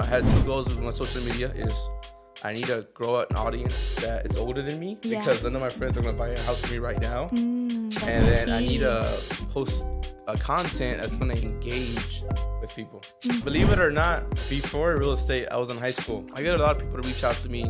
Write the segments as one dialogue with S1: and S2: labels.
S1: I had two goals with my social media is I need to grow an audience that it's older than me because none of my friends are going to buy a house for me right now. And then I need to post a content that's going to engage with people. Believe it or not, before real estate, I was in high school. I get a lot of people to reach out to me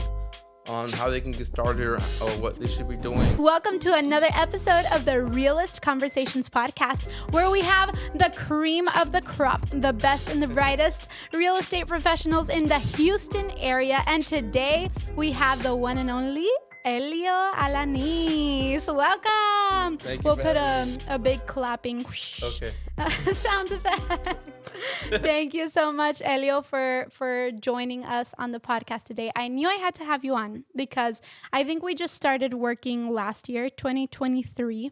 S1: on how they can get started or what they should be doing.
S2: Welcome to another episode of the Realist Conversations podcast, where we have the cream of the crop, the best and the brightest real estate professionals in the Houston area. And today we have the one and only Elio Alanis. Welcome.
S1: Thank you.
S2: We'll put a big clapping sound effect. Thank you so much, Elio, for joining us on the podcast today. I knew I had to have you on because I think we just started working last year, 2023.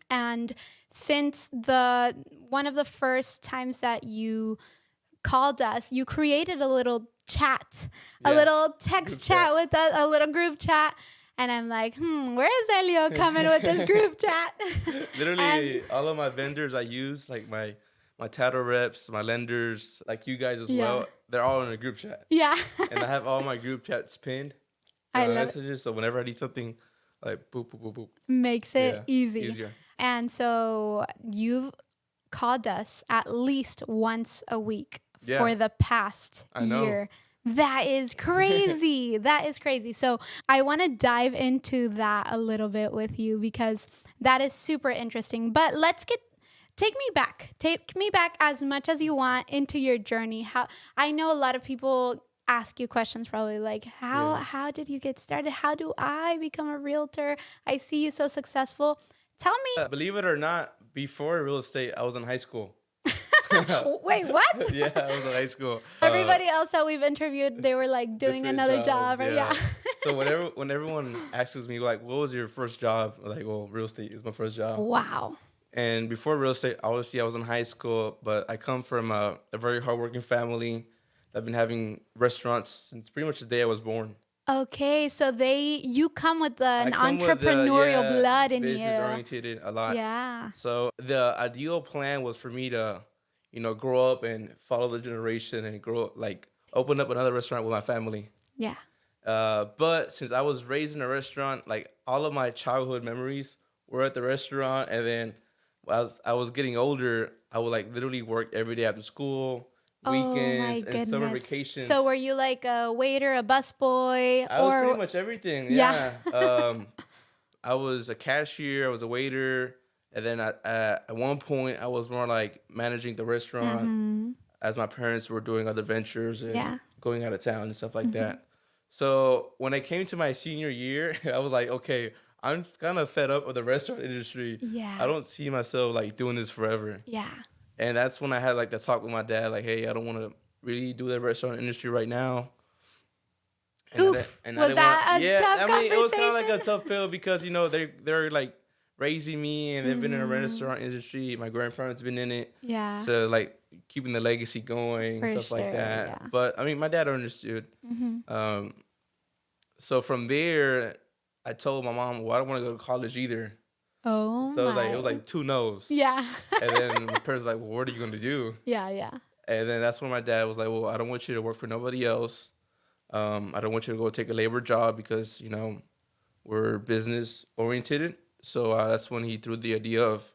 S2: And since one of the first times that you called us, you created a little chat, a little text chat with us, a little group chat. And I'm like, where is Elio coming with this group chat?
S1: Literally, all of my vendors I use, like my title reps, my lenders, like you guys as well, they're all in a group chat. Yeah. And I have all my group chats pinned. I love messages, so whenever I need something, like boop, boop, boop, boop.
S2: Makes it
S1: easier.
S2: And so you've called us at least once a week for the past year. That is crazy. That is crazy. So I want to dive into that a little bit with you because that is super interesting. But take me back as much as you want into your journey. How I know a lot of people ask you questions probably like, how did you get started? How do I become a realtor? I see you so successful. Tell me.
S1: Believe it or not, before real estate, I was in high school.
S2: Wait, what?
S1: Yeah, I was in high school.
S2: Everybody else that we've interviewed, they were like doing another job.
S1: So when everyone asks me like, what was your first job? I'm like, well, real estate is my first job.
S2: Wow.
S1: And before real estate, obviously I was in high school, but I come from a very hardworking family. I've been having restaurants since pretty much the day I was born.
S2: Okay, so you come with an entrepreneurial blood in you.
S1: Business oriented a lot.
S2: Yeah.
S1: So the ideal plan was for me to, grow up and follow the generation and open up another restaurant with my family.
S2: Yeah.
S1: But since I was raised in a restaurant, like all of my childhood memories were at the restaurant. And then as I was getting older, I would like literally work every day after school, weekends, and summer vacations.
S2: So were you like a waiter, a busboy?
S1: I was pretty much everything. Yeah. I was a cashier. I was a waiter. And then at one point, I was more like managing the restaurant as my parents were doing other ventures and going out of town and stuff like that. So when I came to my senior year, I was like, okay, I'm kind of fed up with the restaurant industry. Yeah. I don't see myself like doing this forever. Yeah. And that's when I had like the talk with my dad, like, hey, I don't want to really do the restaurant industry right now. And
S2: was that a tough conversation?
S1: It was kind of like a tough pill because, they're like raising me and they've been in the restaurant industry. My grandparents been in it. Yeah. So like keeping the legacy going, stuff like that. Yeah. But I mean, my dad understood. So from there, I told my mom, well, I don't want to go to college either.
S2: Oh,
S1: so it was like two no's.
S2: Yeah.
S1: And then my parents were like, well, what are you going to do?
S2: Yeah, yeah.
S1: And then that's when my dad was like, well, I don't want you to work for nobody else. I don't want you to go take a labor job because, we're business oriented. So that's when he threw the idea of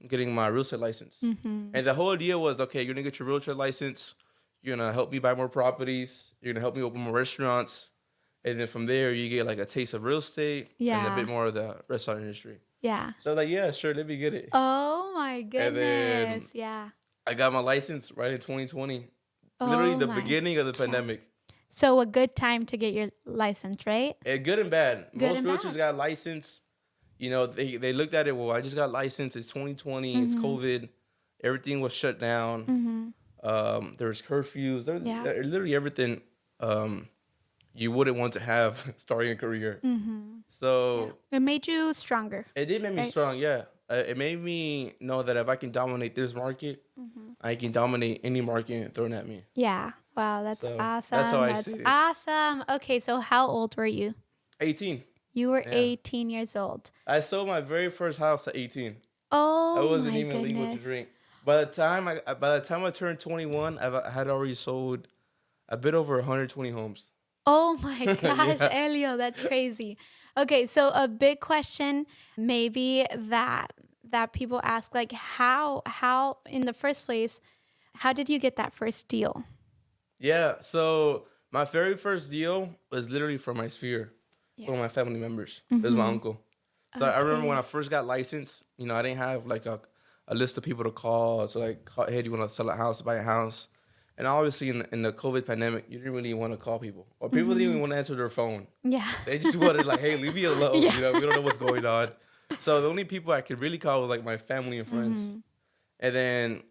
S1: getting my real estate license. And the whole idea was, okay, you're going to get your real estate license. You're going to help me buy more properties. You're going to help me open more restaurants. And then from there, you get like a taste of real estate and a bit more of the restaurant industry. Yeah. So like, yeah, sure, let me get it.
S2: Oh my goodness. Yeah.
S1: I got my license right in 2020. Literally the beginning of the pandemic.
S2: So a good time to get your license, right?
S1: Good and bad. Most realtors got license. They looked at it, well, I just got licensed. It's 2020. It's COVID. Everything was shut down. There's curfews. There's literally everything you wouldn't want to have starting a career. So
S2: it made you stronger.
S1: It did make me strong, yeah. It made me know that if I can dominate this market, I can dominate any market thrown at me.
S2: Yeah. Wow, that's awesome. That's how I see it. Awesome. Okay, so how old were you?
S1: 18.
S2: You were 18 years old.
S1: I sold my very first house at 18.
S2: Oh,
S1: I wasn't even legal to drink. By the time I turned 21, I had already sold A bit over 120 homes.
S2: Oh my gosh, Elio, that's crazy. Okay, so a big question maybe that people ask, like how in the first place, how did you get that first deal?
S1: Yeah, so my very first deal was literally from my sphere,
S2: Yeah.
S1: from my family members. It was my
S2: Mm-hmm.
S1: uncle. So I remember when I
S2: Okay.
S1: first got licensed, I didn't have like a list of people to call. So like, hey, do you want to sell a house, buy a house? And obviously in the COVID pandemic, you didn't really want to call people, or people didn't even want to answer their phone.
S2: Yeah.
S1: They just wanted like, hey, leave me alone.
S2: Yeah.
S1: We don't know what's going on. So the only people I could really call was like my family and friends.
S2: Mm-hmm.
S1: And then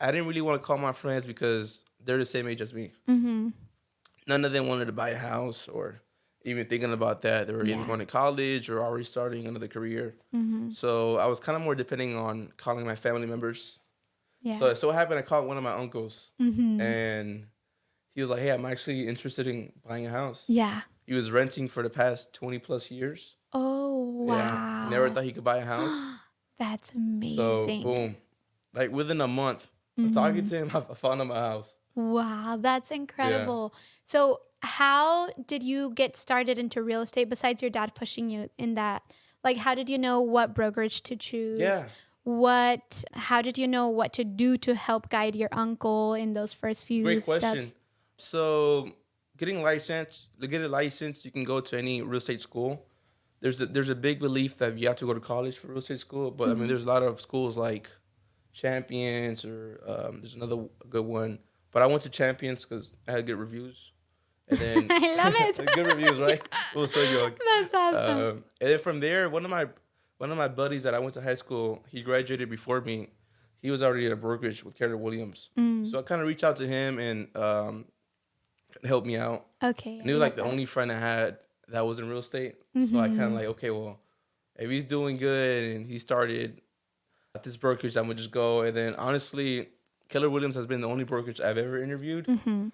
S1: I didn't really want to call my friends because they're the same age as me.
S2: Mm-hmm.
S1: None of them wanted to buy a house or even thinking about that. They were either going to college or already starting another career.
S2: Mm-hmm.
S1: So I was kind of more depending on calling my family members.
S2: Yeah.
S1: So it so happened I called one of my uncles,
S2: Mm-hmm.
S1: and he was like, hey, I'm actually interested in buying a house.
S2: Yeah.
S1: He was renting for the past 20 plus years.
S2: Oh, wow.
S1: Yeah. Never thought he could buy a house.
S2: That's
S1: So
S2: amazing.
S1: boom. Like within a month of talking to him, I found him a house.
S2: Wow, that's incredible. Yeah. So, how did you get started into real estate besides your dad pushing you in that? Like, how did you know what brokerage to choose?
S1: Yeah.
S2: How did you know what to do to help guide your uncle in those first few
S1: Great
S2: steps?
S1: question. So, getting licensed, to get a license, you can go to any real estate school. There's a big belief that you have to go to college for real estate school, but I mean, there's a lot of schools like Champions or there's another good one. But I went to Champions because I had good reviews. And then
S2: I love it.
S1: good reviews, right? It was so young.
S2: That's awesome.
S1: And then from there, one of my buddies that I went to high school, he graduated before me. He was already at a brokerage with Keller Williams. So I kind of reached out to him and helped me out.
S2: Okay.
S1: And he was like the only friend I had that was in real estate. So I kind of like, okay, well, if he's doing good and he started at this brokerage, I'm gonna just go. And then honestly, Keller Williams has been the only brokerage I've ever interviewed. And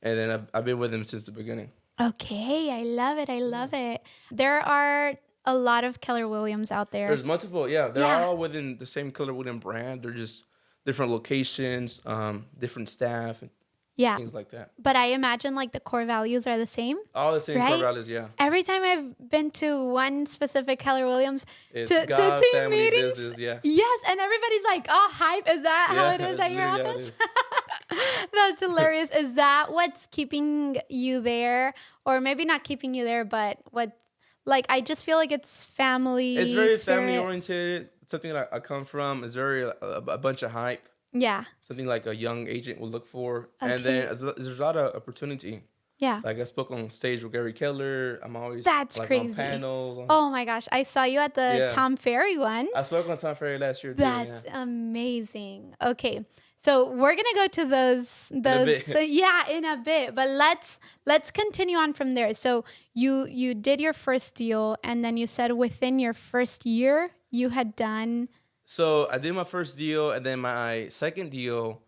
S1: then I've been with him since the beginning.
S2: Okay, I love it. I love it. There are a lot of Keller Williams out there.
S1: There's multiple, yeah. They're all within the same Keller Williams brand. They're just different locations, different staff, and things like that.
S2: But I imagine like the core values are the same.
S1: All the same core values, yeah.
S2: Every time I've been to one specific Keller Williams
S1: it's
S2: to
S1: God,
S2: team
S1: family,
S2: meetings,
S1: business, yeah.
S2: Yes, and everybody's like, "Oh, hype! Is that how it is at your office?" That's hilarious. Is that what's keeping you there, or maybe not keeping you there, but what? Like, I just feel like it's family.
S1: It's very family oriented. Something that I come from is very a bunch of hype.
S2: Yeah.
S1: Something like a young agent would look for. Okay. And then there's a lot of opportunity.
S2: Yeah.
S1: Like I spoke on stage with Gary Keller. I'm always
S2: crazy.
S1: on panels.
S2: Oh my gosh. I saw you at the Tom Ferry one.
S1: I spoke on Tom Ferry last year too.
S2: That's amazing. Okay. So we're gonna go to those in a bit. But let's continue on from there. So you did your first deal, and then you said within your first year you had done.
S1: So I did my first deal, and then my second deal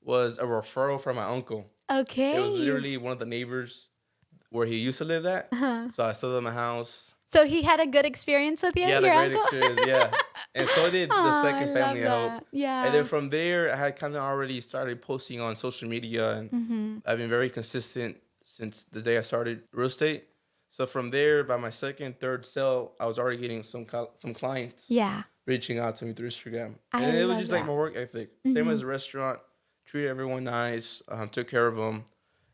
S1: was a referral from my uncle.
S2: Okay.
S1: It was literally one of the neighbors where he used to live at. So I sold him a house.
S2: So he had a good experience with you,
S1: your
S2: great
S1: uncle? Experience, yeah. And so did the second family I hope.
S2: Yeah.
S1: And then from there, I had kind of already started posting on social media, and I've been very consistent since the day I started real estate. So from there, by my second, third sale, I was already getting some clients.
S2: Yeah.
S1: Reaching out to me through Instagram. And it was just like my work ethic. Same as a restaurant. Treated everyone nice. Took care of them.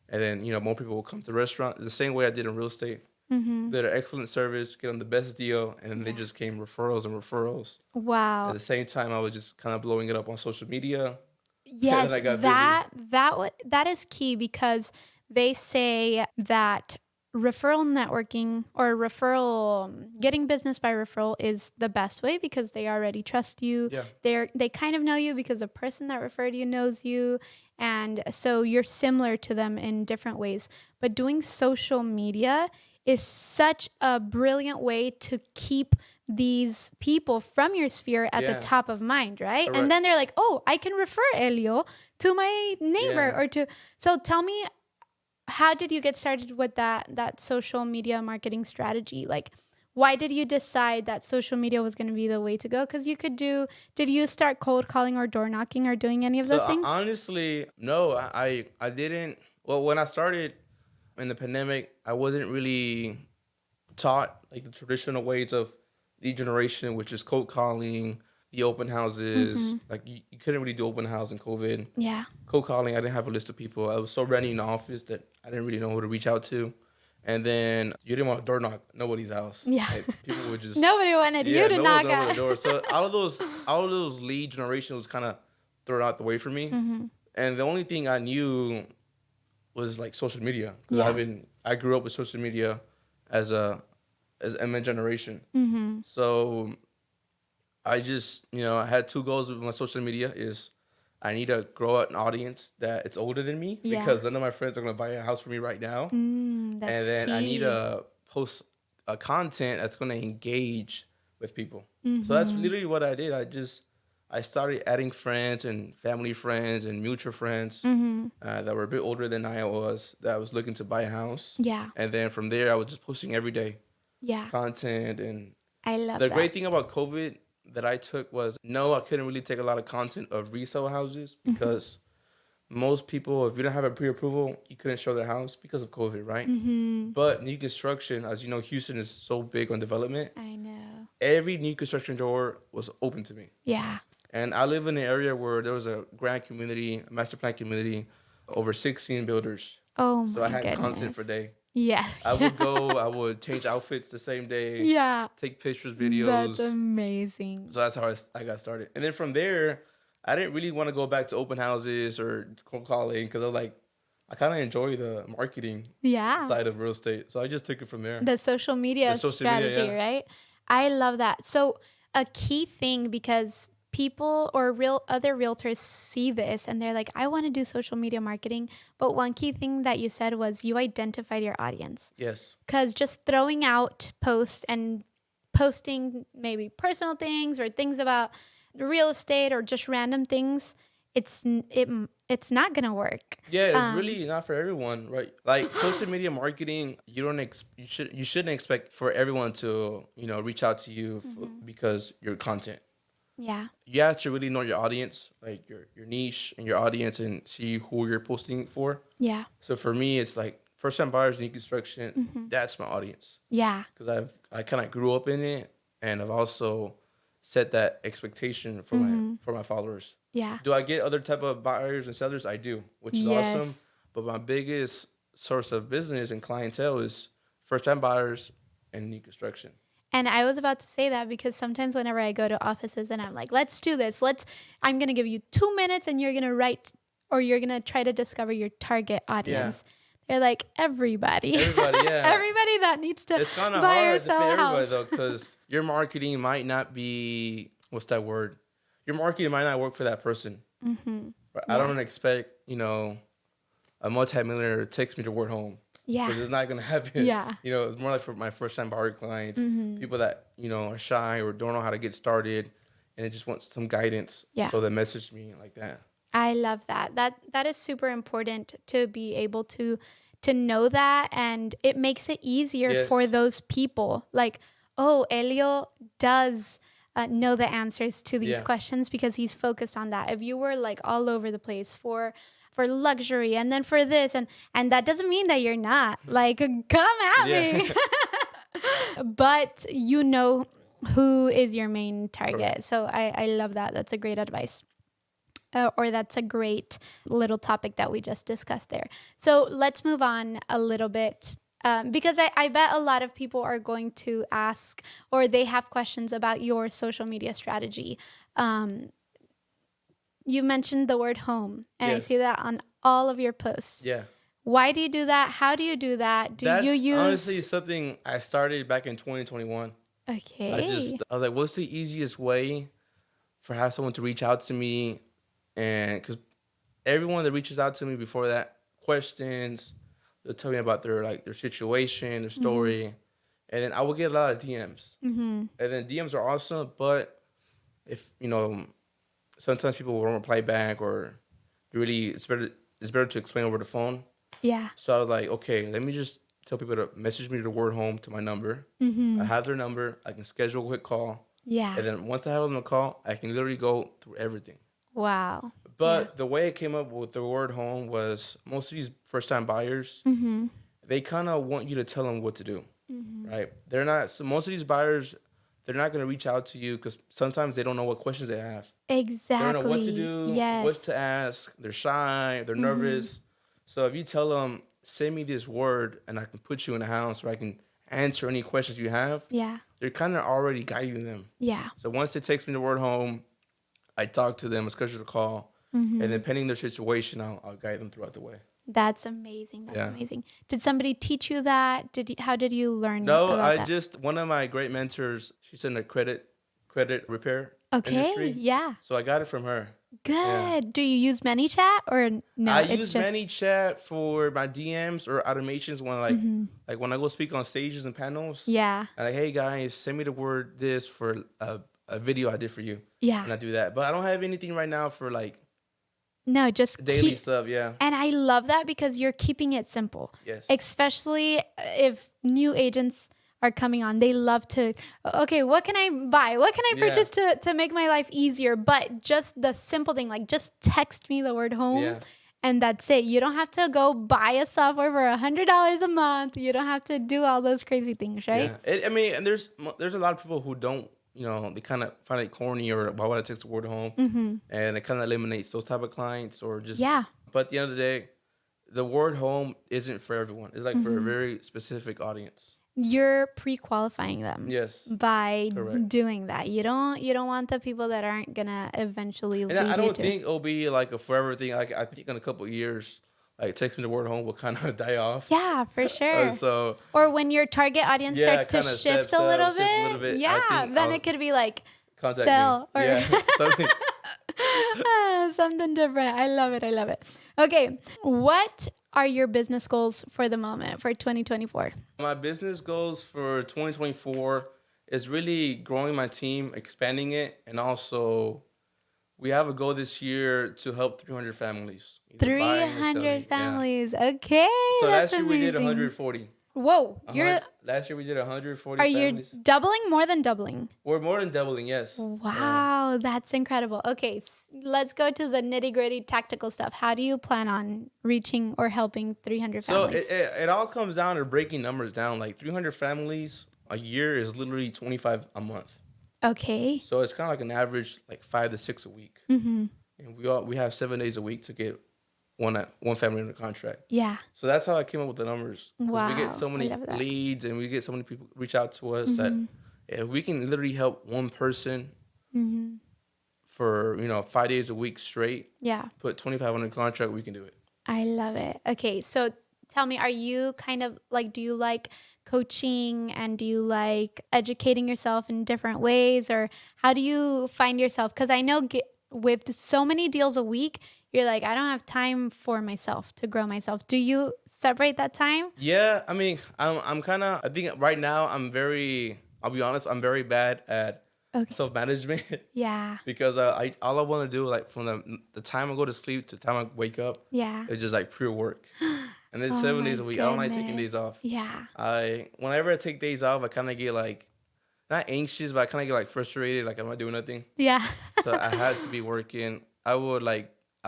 S1: And then, more people will come to the restaurant. The same way I did in real estate. Did an excellent service, get them the best deal, and then they just came referrals and referrals.
S2: Wow.
S1: At the same time, I was just kind of blowing it up on social media.
S2: Yes, that is key, because they say that referral networking or getting business by referral is the best way, because they already trust you. Yeah. They kind of know you because the person that referred you knows you. And so you're similar to them in different ways. But doing social media is such a brilliant way to keep these people from your sphere at the top of mind, right? Correct. And then they're like, oh, I can refer Elio to my neighbor or to... So tell me, how did you get started with that social media marketing strategy? Like, why did you decide that social media was going to be the way to go? Because did you start cold calling or door knocking or doing any of those things?
S1: Honestly, no, I didn't. Well, when I started in the pandemic, I wasn't really taught like the traditional ways of lead generation, which is cold calling, the open houses. Like you couldn't really do open house in COVID.
S2: Yeah.
S1: Cold calling, I didn't have a list of people. I was so ready in the office that I didn't really know who to reach out to. And then you didn't want to door knock nobody's house.
S2: Yeah.
S1: Like, people would just
S2: Nobody wanted you to
S1: no one's
S2: knock
S1: over the
S2: at.
S1: door. So all of those lead generation was kind of thrown out the way for me. And the only thing I knew was like social media, because I grew up with social media as MN generation. So I just, I had two goals with my social media. Is I need to grow an audience that it's older than me, because none of my friends are going to buy a house for me right now. And
S2: That's
S1: then I need
S2: key.
S1: to post a content that's going to engage with people. So that's literally what I did. I started adding friends and family friends and mutual friends that were a bit older than I was, that was looking to buy a house.
S2: Yeah.
S1: And then from there, I was just posting every day
S2: Yeah.
S1: content. And
S2: I love
S1: the
S2: that.
S1: great thing about COVID that I took was, no, I couldn't really take a lot of content of resale houses, because most people, if you don't have a pre-approval, you couldn't show their house because of COVID, right? But new construction, as you know, Houston is so big on development.
S2: I know.
S1: Every new construction door was open to me.
S2: Yeah.
S1: And I live in an area where there was a grant community, a master plan community, over 16 builders.
S2: Oh my
S1: So I had
S2: goodness.
S1: content for day.
S2: Yeah.
S1: I would change outfits the same day.
S2: Yeah.
S1: Take pictures, videos.
S2: That's amazing.
S1: So that's how I got started. And then from there, I didn't really want to go back to open houses or cold calling, because I was like, I kind of enjoy the marketing side of real estate. So I just took it from there.
S2: The social media strategy, right? I love that. So a key thing, because people or other realtors see this and they're like, I want to do social media marketing. But one key thing that you said was you identified your audience.
S1: Yes.
S2: Because just throwing out posts and posting maybe personal things or things about real estate or just random things, it's not gonna work.
S1: Yeah, it's really not for everyone, right? Like social media marketing, you shouldn't expect for everyone to reach out to you because your content.
S2: Yeah.
S1: You have to really know your audience, like your niche and your audience, and see who you're posting for.
S2: Yeah.
S1: So for me, it's like first time buyers, new construction. That's my audience.
S2: Yeah.
S1: Because I kind of grew up in it, and I've also set that expectation for my followers.
S2: Yeah.
S1: Do I get other type of buyers and sellers? I do, which is awesome. But my biggest source of business and clientele is first time buyers and new construction.
S2: And I was about to say that, because sometimes whenever I go to offices and I'm like, let's do this, I'm going to give you 2 minutes and you're going to write, or you're going to try to discover your target audience. Yeah. They're like, everybody, yeah. Everybody that needs to
S1: it's kind of
S2: buy
S1: hard
S2: or sell
S1: to fit
S2: a
S1: everybody,
S2: house.
S1: though, because your marketing might not be, what's that word? Your marketing might not work for that person. I don't expect, a multimillionaire to text me the word home.
S2: Yeah.
S1: Because it's not going to happen.
S2: Yeah.
S1: It's more like for my first time buyer clients, people that, are shy or don't know how to get started, and they just want some guidance.
S2: Yeah.
S1: So they message me like that.
S2: I love that. That is super important to be able to know that, and it makes it easier for those people. Like, oh, Elio does know the answers to these questions because he's focused on that. If you were like all over the place for luxury and then for this and that doesn't mean that you're not. Like, come at me. But who is your main target. Correct. So I love that. That's a great advice. Or that's a great little topic that we just discussed there. So let's move on a little bit. Because I bet a lot of people are going to ask, or they have questions about your social media strategy. You mentioned the word home, and I see that on all of your posts.
S1: Yeah.
S2: Why do you do that? How do you do that?
S1: That's honestly something I started back in 2021.
S2: Okay.
S1: I was like, what's the easiest way for have someone to reach out to me? And because everyone that reaches out to me before that, questions, they'll tell me about their situation, their story. And then I will get a lot of DMs. And then DMs are awesome, but if, sometimes people won't reply back, or it's better to explain over the phone. Yeah. So I was like, okay, let me just tell people to message me the word home to my number. I have their number. I can schedule a quick call. Yeah. And then once I have them a call, I can literally go through everything.
S2: Wow.
S1: But the way I came up with the word home was most of these first time buyers, they kind of want you to tell them what to do, right? They're not, so most of these buyers, they're not going to reach out to you because sometimes they don't know what questions they have.
S2: Exactly.
S1: They don't know what to do,
S2: Yes.
S1: what to ask. They're shy, they're nervous. So if you tell them, send me this word and I can put you in a house where I can answer any questions you have, they're kind of already guiding them.
S2: Yeah.
S1: So once they text me the word home, I talk to them, I schedule a call, and then depending their situation, I'll guide them throughout the way.
S2: That's amazing. That's amazing. Did somebody teach you that? How did you learn about that?
S1: One of my great mentors, she's in the credit repair industry.
S2: Yeah.
S1: So I got it from her.
S2: Good.
S1: Yeah.
S2: Do you use ManyChat or no?
S1: I use ManyChat for my DMs or automations when like when I go speak on stages and panels.
S2: Yeah.
S1: I'm like, hey guys, send me the word this for a video I did for you.
S2: Yeah.
S1: And I do that. But I don't have anything right now for like
S2: just
S1: daily stuff, yeah.
S2: And I love that because you're keeping it simple.
S1: Yes.
S2: Especially if new agents are coming on. They love to, okay, what can I buy? What can I purchase to make my life easier? But just the simple thing, like just text me the word home and that's it. You don't have to go buy a software for $100 a month. You don't have to do all those crazy things, right?
S1: Yeah. I mean, and there's a lot of people who don't, they kind of find it corny or why would I text the word home? And it kind of eliminates those type of clients or just. Yeah. But at the end of the day, the word home isn't for everyone. It's like for a very specific audience.
S2: You're pre-qualifying them.
S1: Yes.
S2: By doing that. You don't want the people that aren't going to eventually lead you to.
S1: I don't think it'll be like a forever thing. Like I think in a couple of years, like text me the word home will kind of die off.
S2: Yeah, for sure. Or when your target audience starts to shift a little bit. Yeah, then it could be like sell or
S1: something.
S2: Something different. I love it. Okay, what are your business goals for the moment for 2024?
S1: My business goals for 2024 is really growing my team, expanding it, and also we have a goal this year to help 300 families.
S2: 300 families. Yeah. Okay.
S1: So last year we did 140.
S2: Whoa.
S1: Last year we did 140
S2: families. Are you doubling? More than doubling?
S1: We're more than doubling, yes.
S2: Wow. That's incredible. Okay. Let's go to the nitty gritty tactical stuff. How do you plan on reaching or helping 300 families?
S1: So it all comes down to breaking numbers down. Like 300 families a year is literally 25 a month.
S2: Okay.
S1: So it's kind of like an average, like 5 to 6 a week. And we have 7 days a week to get one family under contract.
S2: Yeah.
S1: So that's how I came up with the numbers.
S2: Wow.
S1: We get so many leads and we get so many people reach out to us that if we can literally help one person for 5 days a week straight. Yeah. Put 25 under contract, we can do it.
S2: I love it. Okay, so tell me, are you kind of like, do you like coaching and do you like educating yourself in different ways, or how do you find yourself? Because I know with so many deals a week, you're like, I don't have time for myself to grow myself. Do you separate that time?
S1: Yeah, I mean, I'm kind of, I think right now I'll be honest, I'm very bad at self-management. Yeah. Because all I want to do, like from the time I go to sleep to the time I wake up, it's just like pure work. And then 7 days a week, I don't like taking days off. Yeah. Whenever I take days off, I kind of get like, not anxious, but I kind of get like frustrated, like I'm not doing nothing. Yeah. So I had to be working. I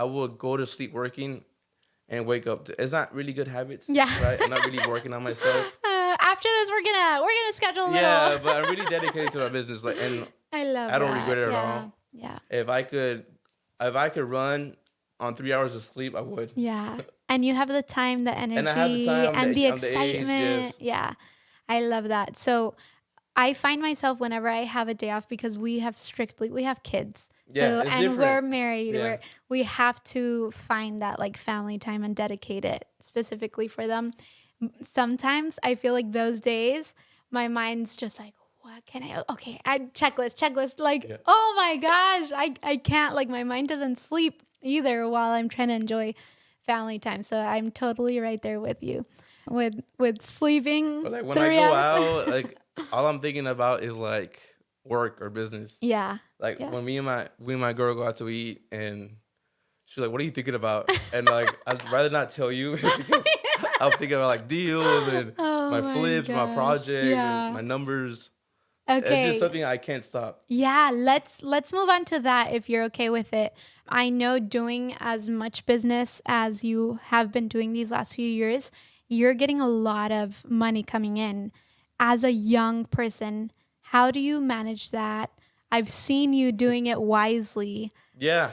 S1: would go to sleep working and wake up. It's not really good habits. Yeah. Right? I'm not really working on myself.
S2: After this, we're gonna schedule a little.
S1: Yeah, but I'm really dedicated to my business. Like, and I don't regret it at all. Yeah. If I could run on 3 hours of sleep, I would.
S2: Yeah. And you have the time, the energy, and the excitement. Yes. Yeah. I love that. So I find myself whenever I have a day off, because we have kids. Yeah, so, and different. We're married. Yeah. We have to find that like family time and dedicate it specifically for them. Sometimes I feel like those days, my mind's just like, what can checklist. Like, oh my gosh, I can't, like my mind doesn't sleep either while I'm trying to enjoy family time. So I'm totally right there with you with sleeping.
S1: But like when I go out, like all I'm thinking about is like work or business. Yeah. Like when me and my girl go out to eat and she's like, what are you thinking about? And like, I'd rather not tell you because I'm thinking about like deals and my flips, my project, and my numbers.
S2: Okay.
S1: It's just something I can't stop.
S2: Yeah, let's move on to that if you're okay with it. I know doing as much business as you have been doing these last few years, you're getting a lot of money coming in. As a young person, how do you manage that? I've seen you doing it wisely.
S1: Yeah.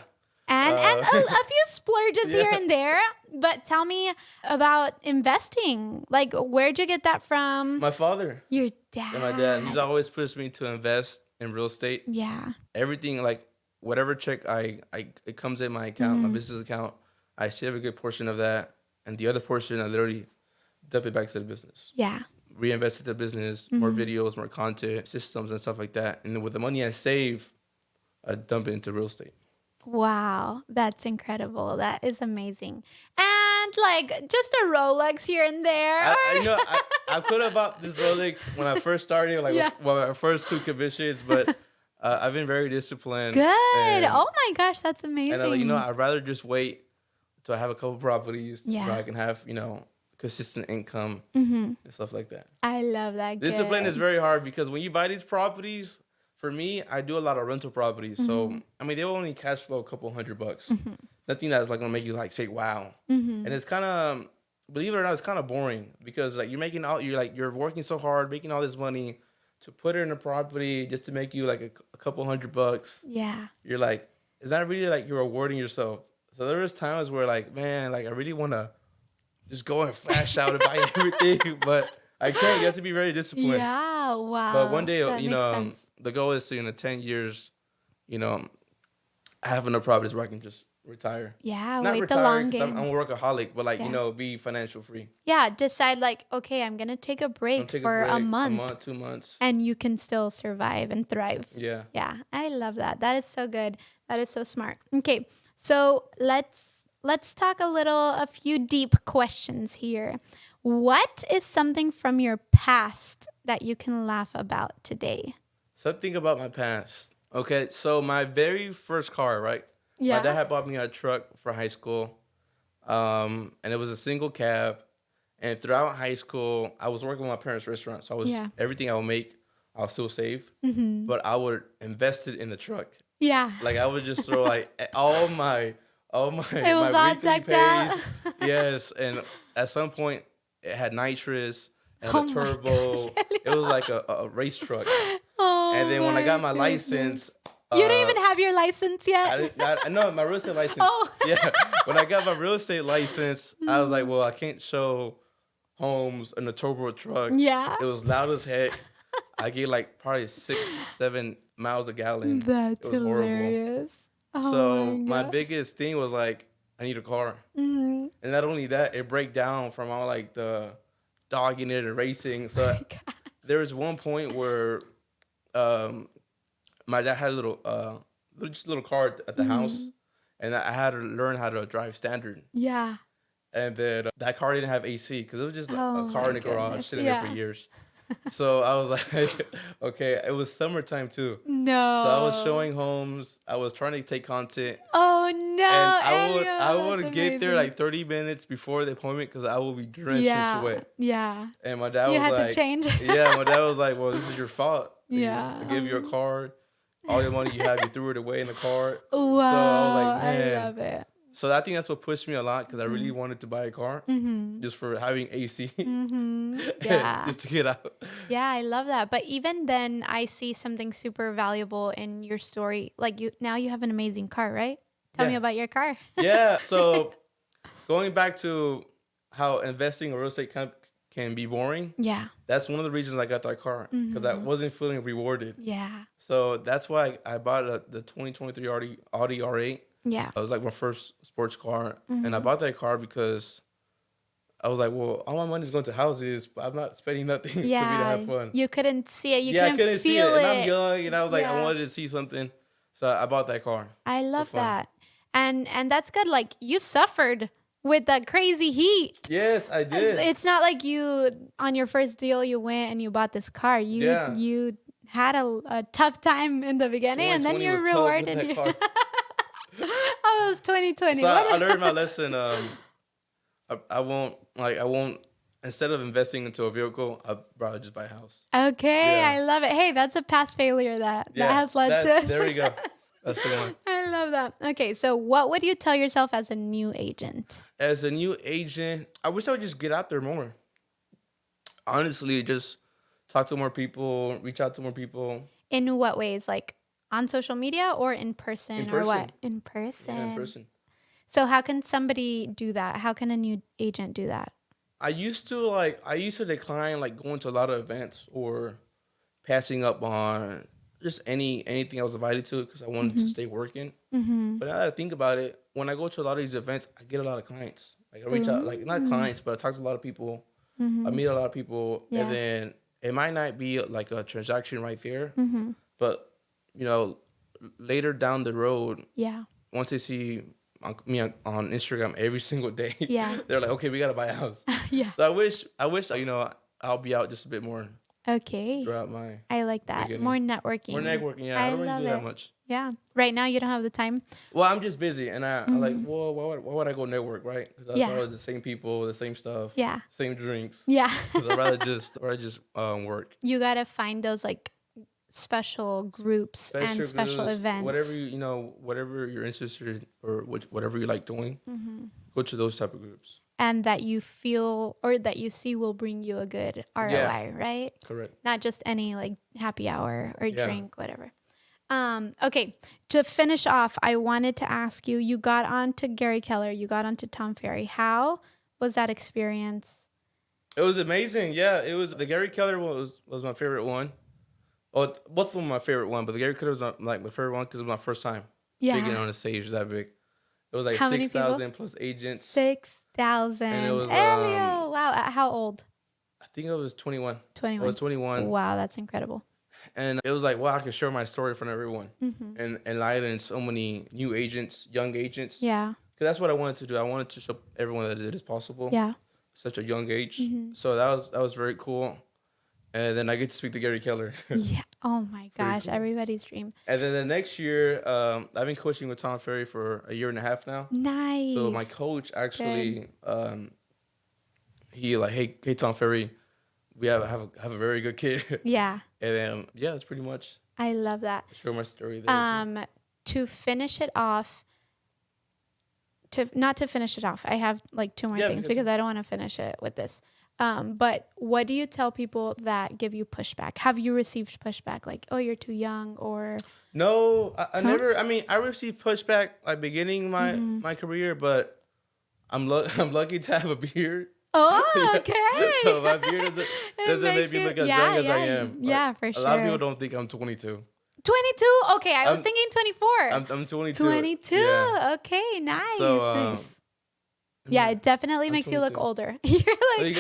S2: And a few splurges
S1: Yeah.
S2: here and there. But tell me about investing. Like, where'd you get that from?
S1: My father.
S2: Your dad.
S1: And my dad. He's always pushed me to invest in real estate.
S2: Yeah.
S1: Everything, like whatever check it comes in my account, my business account, I save a good portion of that. And the other portion, I literally dump it back to the business.
S2: Yeah.
S1: Reinvest in the business, more videos, more content, systems, and stuff like that. And then with the money I save, I dump it into real estate.
S2: Wow, that's incredible. That is amazing. And like just a Rolex here and there.
S1: I could have bought this Rolex when I first started, my first 2 commissions, but I've been very disciplined.
S2: Good. Oh my gosh, that's amazing.
S1: And I'd rather just wait till I have a couple properties where I can have, consistent income and stuff like that.
S2: I love that.
S1: Discipline is very hard because when you buy these properties, for me, I do a lot of rental properties. So, they will only cash flow a couple $100. Nothing that's like gonna make you like say, wow. And it's kind of, believe it or not, it's kind of boring because like you're working so hard, making all this money to put it in a property just to make you like a couple $100.
S2: Yeah.
S1: You're like, is that really like you're rewarding yourself? So there was times where like, man, like I really want to just go and flash out and buy everything, but I can't. You have to be very disciplined.
S2: Yeah, wow.
S1: But one day,
S2: sense.
S1: the goal is to, 10 years, have enough properties where I can just retire.
S2: Yeah,
S1: not
S2: wait
S1: retire,
S2: the long game.
S1: I'm a workaholic, but be financial free.
S2: Yeah, decide like, okay, I'm going to take a break for a month.
S1: A month, 2 months.
S2: And you can still survive and thrive.
S1: Yeah.
S2: Yeah, I love that. That is so good. That is so smart. Okay, so let's talk a few deep questions here. What is something from your past that you can laugh about today?
S1: Something about my past. Okay, so my very first car, right?
S2: Yeah.
S1: My dad had bought me a truck for high school, and it was a single cab. And throughout high school, I was working with my parents' restaurant, so everything I would make, I'll still save, but I would invest it in the truck.
S2: Yeah.
S1: Like I would just throw like all my
S2: it was
S1: my
S2: all
S1: weekly
S2: decked
S1: pays.
S2: out.
S1: Yes, and at some point it had nitrous and
S2: Oh
S1: a
S2: my
S1: turbo.
S2: gosh,
S1: It was like a race truck.
S2: Oh,
S1: And then when I got my
S2: goodness.
S1: license,
S2: You don't even have your license yet?
S1: I know my real estate license.
S2: Oh.
S1: Yeah, when I got my real estate license, I was like, well, I can't show homes in a turbo truck.
S2: Yeah.
S1: It was loud as heck. I get like probably 6-7 miles a gallon.
S2: That's
S1: it was
S2: hilarious.
S1: Horrible.
S2: Oh
S1: So
S2: my
S1: biggest thing was like, I need a car.
S2: Mm-hmm.
S1: And not only that, it break down from all like the dogging it and racing. So there was one point where my dad had a little car at the house, and I had to learn how to drive standard.
S2: Yeah.
S1: And then that car didn't have AC because it was just a car in the garage sitting there for years. So I was like, okay, it was summertime too.
S2: No.
S1: So I was showing homes. I was trying to take content.
S2: Oh no.
S1: And I would
S2: that's
S1: get there
S2: amazing.
S1: like 30 minutes before the appointment because I would be drenched in sweat.
S2: Yeah.
S1: And my dad
S2: You
S1: was
S2: had
S1: like,
S2: to change.
S1: yeah, my dad was like, well, this is your fault.
S2: Yeah.
S1: I gave you a card. All the money you have, you threw it away in the car.
S2: Wow.
S1: So I was like, man.
S2: I love it.
S1: So I think that's what pushed me a lot because I really wanted to buy a car just for having AC.
S2: Yeah.
S1: Just to get out.
S2: Yeah, I love that. But even then, I see something super valuable in your story. Like now you have an amazing car, right? Tell me about your car.
S1: Yeah. So going back to how investing in real estate can be boring.
S2: Yeah.
S1: That's one of the reasons I got that car because I wasn't feeling rewarded.
S2: Yeah.
S1: So that's why I bought the 2023 Audi R8.
S2: Yeah.
S1: It was like my first sports car. And I bought that car because I was like, well, all my money's going to houses, but I'm not spending nothing for me to have fun.
S2: You couldn't see it.
S1: I couldn't see it. And I'm young, and I was like, I wanted to see something. So I bought that car.
S2: I love that. And that's good. Like you suffered with that crazy heat.
S1: Yes, I did.
S2: It's not like you, on your first deal, you went and you bought this car. You had a tough time in the beginning, and then you're rewarded. Oh, it was 2020.
S1: So I learned my lesson. I won't instead of investing into a vehicle, I'd rather just buy a house.
S2: Okay, I love it. Hey, that's a past failure that has led to
S1: there
S2: success.
S1: we go. That's the one.
S2: I love that. Okay, so what would you tell yourself as a new agent?
S1: As a new agent, I wish I would just get out there more. Honestly, just talk to more people, reach out to more people.
S2: In what ways? Like on social media or in person, or what? In person.
S1: Yeah, in person.
S2: So how can somebody do that? How can a new agent do that?
S1: I used to decline like going to a lot of events or passing up on just anything I was invited to because I wanted to stay working. But now that I think about it, when I go to a lot of these events, I get a lot of clients. Like I reach out, like not clients, but I talk to a lot of people. I meet a lot of people, and then it might not be like a transaction right there, but later down the road, once they see me on Instagram every single day, they're like, okay, we gotta buy a house. So I wish I'll be out just a bit more.
S2: Okay.
S1: Throughout my
S2: I like that.
S1: beginning.
S2: More networking.
S1: More networking, yeah. I don't really do that much.
S2: Yeah. Right now you don't have the time.
S1: Well, I'm just busy, and I'm like, well, why would I go network, right? Because that's always the same people, the same stuff, same drinks.
S2: Yeah.
S1: Because I'd rather just work.
S2: You gotta find those like special groups and special events.
S1: Whatever you're interested in, or whatever you like doing, go to those type of groups.
S2: And that you feel or that you see will bring you a good ROI, right?
S1: Correct.
S2: Not just any like happy hour or drink, whatever. Okay, to finish off, I wanted to ask you, you got onto Gary Keller, you got onto Tom Ferry. How was that experience?
S1: It was amazing. Yeah, it was. The Gary Keller was my favorite one. Oh, both of them my favorite one, but the Gary Keller was my favorite one because it was my first time speaking on the stage that big. It was like 6,000 plus agents.
S2: 6,000. And it was Elio. Wow. At how old?
S1: I think I was 21.
S2: 21.
S1: I was 21.
S2: Wow, that's incredible.
S1: And it was like, wow, I can share my story in front of everyone and enlighten so many new agents, young agents.
S2: Yeah.
S1: Because that's what I wanted to do. I wanted to show everyone that it is possible.
S2: Yeah.
S1: Such a young age. So that was very cool. And then I get to speak to Gary Keller.
S2: Yeah. Oh my gosh, cool. Everybody's dream.
S1: And then the next year, I've been coaching with Tom Ferry for a year and a half now.
S2: Nice.
S1: So my coach actually, he like, hey Tom Ferry, we have a very good kid.
S2: Yeah.
S1: And then that's pretty much.
S2: I love that.
S1: Show my story there.
S2: To finish it off. Not to finish it off. I have like two more things because I don't want to finish it with this. But what do you tell people that give you pushback? Have you received pushback like, oh, you're too young or?
S1: No, I never. I mean, I received pushback like beginning my career, but I'm lucky to have a beard.
S2: Oh, okay.
S1: So my beard doesn't make me look as young as I am.
S2: Yeah, for sure.
S1: A lot of people don't think I'm 22.
S2: 22? Okay, I was thinking 24.
S1: I'm 22.
S2: 22. Yeah. Okay, nice.
S1: So,
S2: nice. Yeah, it definitely makes 22. You look older. You're like,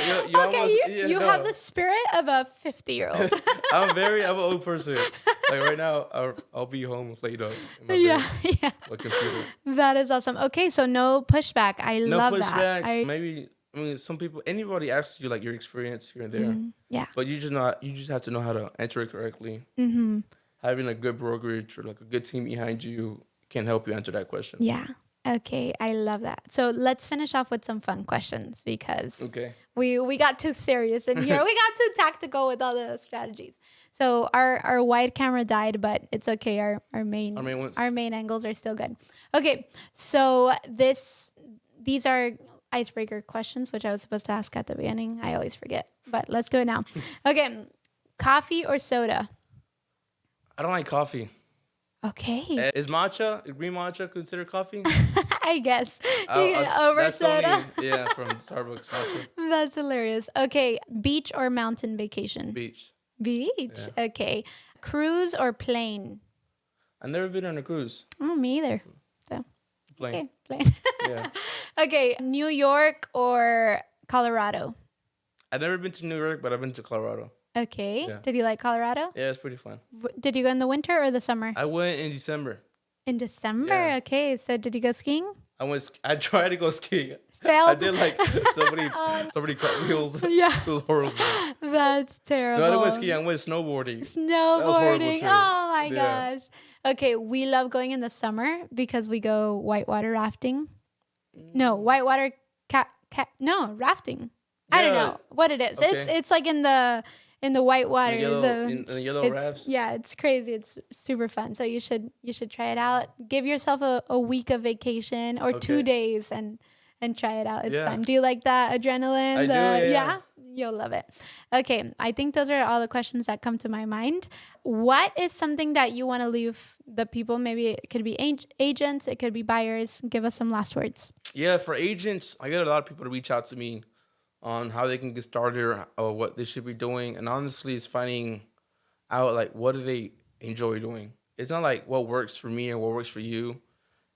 S2: you have the spirit of a 50-year-old.
S1: I'm an old person. Like right now, I'll be home laid up.
S2: Yeah.
S1: Like computer.
S2: That is awesome. Okay, so no pushback. I love that.
S1: No pushback. Maybe some people, anybody asks you like your experience here and there.
S2: Yeah.
S1: But you just have to know how to answer it correctly. Having a good brokerage or like a good team behind you can help you answer that question.
S2: Yeah. Okay, I love that. So let's finish off with some fun questions because we got too serious in here. We got too tactical with all the strategies. So our wide camera died, but it's okay. Our main angles are still good. Okay, so these are icebreaker questions, which I was supposed to ask at the beginning. I always forget, but let's do it now. Okay, coffee or soda?
S1: I don't like coffee.
S2: Okay.
S1: Is green matcha considered coffee?
S2: I guess. Over soda.
S1: From Starbucks matcha.
S2: That's hilarious. Okay, beach or mountain vacation?
S1: Beach.
S2: Beach. Yeah. Okay. Cruise or plane?
S1: I've never been on a cruise.
S2: Oh, me either. So.
S1: Plane.
S2: Okay, plane.
S1: Yeah.
S2: Okay, New York or Colorado?
S1: I've never been to New York, but I've been to Colorado.
S2: Okay. Yeah. Did you like Colorado?
S1: Yeah, it's pretty fun.
S2: Did you go in the winter or the summer?
S1: I went in December.
S2: In December? Yeah. Okay. So did you go skiing?
S1: I tried to go skiing.
S2: Failed?
S1: I did like somebody cut wheels.
S2: Yeah.
S1: It was horrible.
S2: That's terrible.
S1: No, I didn't went skiing. I went snowboarding.
S2: Snowboarding. Oh my gosh. Okay. We love going in the summer because we go whitewater rafting. No, whitewater rafting. I don't know what it is. Okay. It's like in the white waters
S1: in the yellow wraps.
S2: Yeah, it's crazy. It's super fun. So you should try it out. Give yourself a week of vacation or 2 days and try it out. It's fun. Do you like that adrenaline?
S1: I do. Yeah.
S2: You'll love it. Okay, I think those are all the questions that come to my mind. What is something that you want to leave the people? Maybe it could be agents, it could be buyers. Give us some last words.
S1: Yeah, for agents, I get a lot of people to reach out to me on how they can get started or what they should be doing. And honestly, it's finding out, like, what do they enjoy doing? It's not like what works for me or what works for you.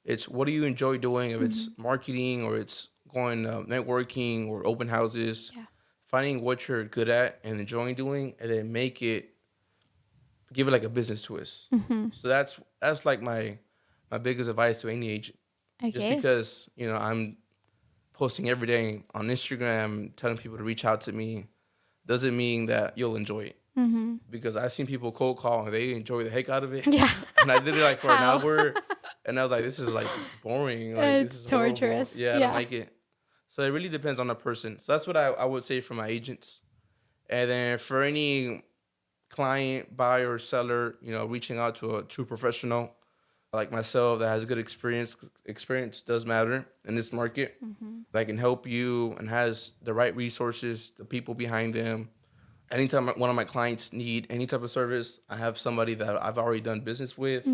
S1: It's what do you enjoy doing, if it's marketing or it's going networking or open houses. Yeah. Finding what you're good at and enjoying doing, and then give it like a business twist. So that's like my biggest advice to any agent. Okay. Just because, I'm posting every day on Instagram, telling people to reach out to me, doesn't mean that you'll enjoy it. Because I've seen people cold call and they enjoy the heck out of it. Yeah. And I did it like for an hour, and I was like, this is like boring. Like,
S2: it's this is torturous.
S1: Yeah, I don't like it. So it really depends on the person. So that's what I would say for my agents. And then for any client, buyer, or seller, reaching out to a true professional like myself that has a good experience. Experience does matter in this market. That can help you and has the right resources, the people behind them. Anytime one of my clients need any type of service, I have somebody that I've already done business with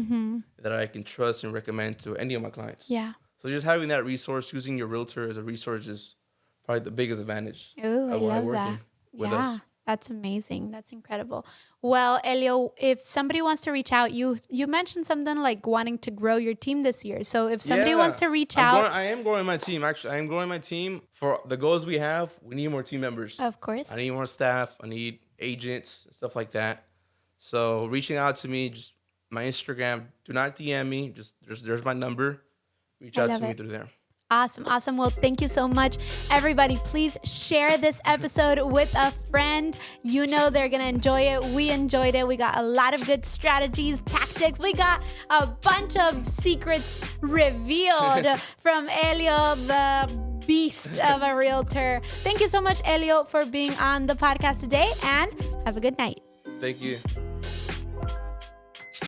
S1: that I can trust and recommend to any of my clients. Yeah. So just having that resource, using your realtor as a resource is probably the biggest advantage.
S2: Ooh, I love that. With us. That's amazing. That's incredible. Well, Elio, if somebody wants to reach out, you mentioned something like wanting to grow your team this year. So if somebody wants to reach out.
S1: I am growing my team. Actually, I am growing my team. For the goals we have, we need more team members.
S2: Of course.
S1: I need more staff. I need agents, stuff like that. So reaching out to me, just my Instagram. Do not DM me. Just there's my number. Reach out to me through there.
S2: Awesome. Well, thank you so much. Everybody, please share this episode with a friend. They're going to enjoy it. We enjoyed it. We got a lot of good strategies, tactics. We got a bunch of secrets revealed from Elio, the beast of a realtor. Thank you so much, Elio, for being on the podcast today, and have a good night.
S1: Thank you.